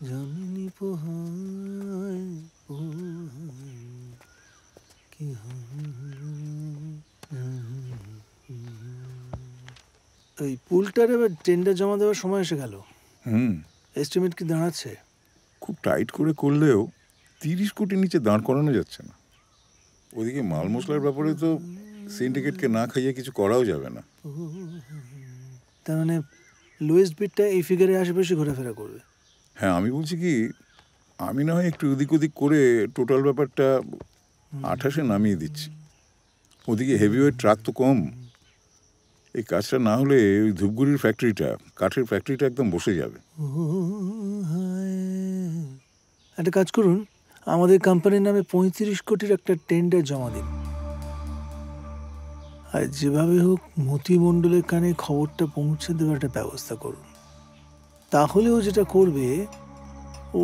যামিনী পোহায় কি ওই পুলটার এবার টেন্ডার জমা দেওয়ার সময় এসে গেল। এস্টিমেট কি দাঁড়াচ্ছে? খুব টাইট করে করলেও 30 কোটি নিচে দাঁড় করানো যাচ্ছে না। ওদিকে মাল মশলার ব্যাপারে তো সিন্ডিকেটকে না খাইয়ে কিছু করাও যাবে না। তার মানে লোয়েস্ট বিটটা এই ফিগারে আশেপাশে ঘোরাফেরা করবে। হ্যাঁ, আমি বলছি কি, আমি না হয় একটু ওদিক ওদিক করে টোটাল ব্যাপারটা 28-এ নামিয়ে দিচ্ছি। ওদিকে হেভিওয়েট ট্রাক তো কম। এই কাজটা না হলে ওই ধূপগুড়ির ফ্যাক্টরিটা, কাঠের ফ্যাক্টরিটা একদম বসে যাবে। একটা কাজ করুন, আমাদের কোম্পানির নামে 35 কোটির একটা টেন্ডার জমা দিন, আর যেভাবে হোক মতি মণ্ডলের কানে খবরটা পৌঁছে দেওয়ার একটা ব্যবস্থা করুন। তাহলে ও যেটা করবে, ও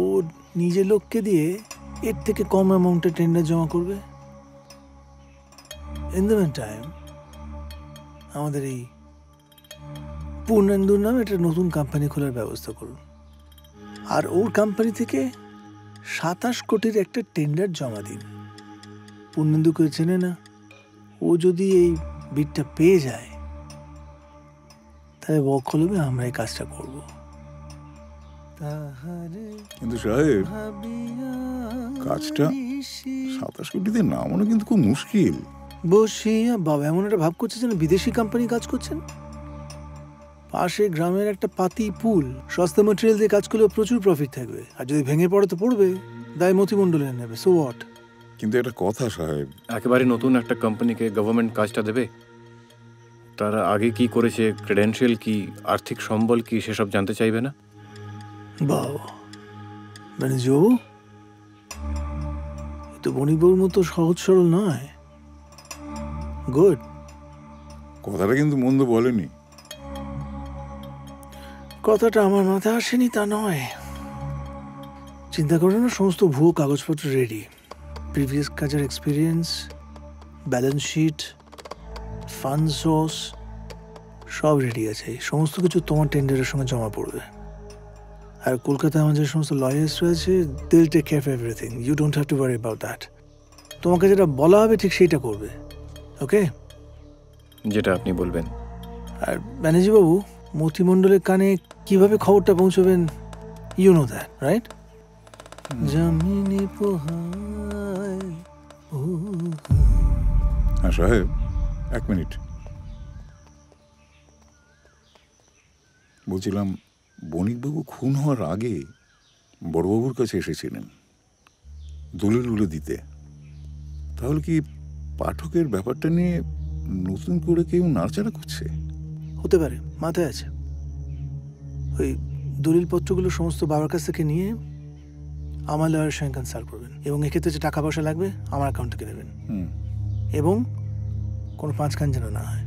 নিজের লোককে দিয়ে এর থেকে কম অ্যামাউন্টে টেন্ডার জমা করবে। ইন দ্য মিন টাইম আমাদের এই পূর্ণেন্দুর নামে একটা নতুন কোম্পানি খোলার ব্যবস্থা করুন, আর ওর কোম্পানি থেকে 27 কোটির একটা টেন্ডার জমা দিন। পূর্ণেন্দুকে চেনে না, ও যদি এই বিটটা পেয়ে যায় তাহলে বকলমে আমরা এই কাজটা করব। কিন্তু সাহেব, কাজটা 27 কোটিতে নামানো কিন্তু খুব মুশকিল। বসিয়া বাবা এমন একটা ভাব করছে যেন বিদেশি কোম্পানি কাজ করছেন। পাশে গ্রামের একটা পাতি পুল, সস্তা ম্যাটেরিয়াল দিয়ে কাজ করলে প্রচুর প্রফিট থাকবে, আর যদি ভেঙে পড়ে তো পড়বে, দায় মতিমণ্ডলের নেবে। So what? কিন্তু একটা কথা সাহেব, একেবারে নতুন একটা কোম্পানিকে গভর্নমেন্ট কাজটা দেবে, তারা আগে কি করেছে, ক্রেডেনশিয়াল কি, আর্থিক সম্বল কি, সেসব জানতে চাইবে না? বাবা ব্যানার্জিবাবু, এ তো বণিকবাবুর মতো সহজ সরল নয়। গুড। কথাটা কিন্তু মন্দ বলেনি। কথাটা আমার মাথায় আসেনি তা নয়। চিন্তা করো না, সমস্ত ভুয়ো কাগজপত্র রেডি, প্রিভিয়াস কাজের experience, balance sheet, fund source সব রেডি আছে। সমস্ত কিছু তোমার টেন্ডারের সঙ্গে জমা পড়বে। আর কলকাতায় আমার যে সমস্ত লয়ার্স রয়েছে, they will take care of everything. You don't have to worry about that. তোমাকে যেটা বলা হবে ঠিক সেইটা করবে, ওকে? যেটা আপনি বলবেন। আর ব্যানার্জিবাবু, মতিমণ্ডলের কানে কিভাবে খবরটা পৌঁছবেন, ইউ নো দ্যাট, রাইট? জামিনী পোহায়। হ্যাঁ সাহেব, 1 মিনিট বলছিলাম, বণিকবাবু খুন হওয়ার আগে বড়বাবুর কাছে এসেছিলেন দলিলগুলো দিতে। তাহলে কি পাঠকের ব্যাপারটা নিয়ে নতুন করে কেউ নাড়াচাড়া করছে? হতে পারে, মাথায় আছে। ওই দলিলপত্রগুলো সমস্ত বাবার কাছ থেকে নিয়ে আমার লয়ারের সঙ্গে কনসাল্ট করবেন, এবং এক্ষেত্রে যে টাকা পয়সা লাগবে আমার অ্যাকাউন্ট থেকে দেবেন, এবং কোনো 5 কান যেন না হয়।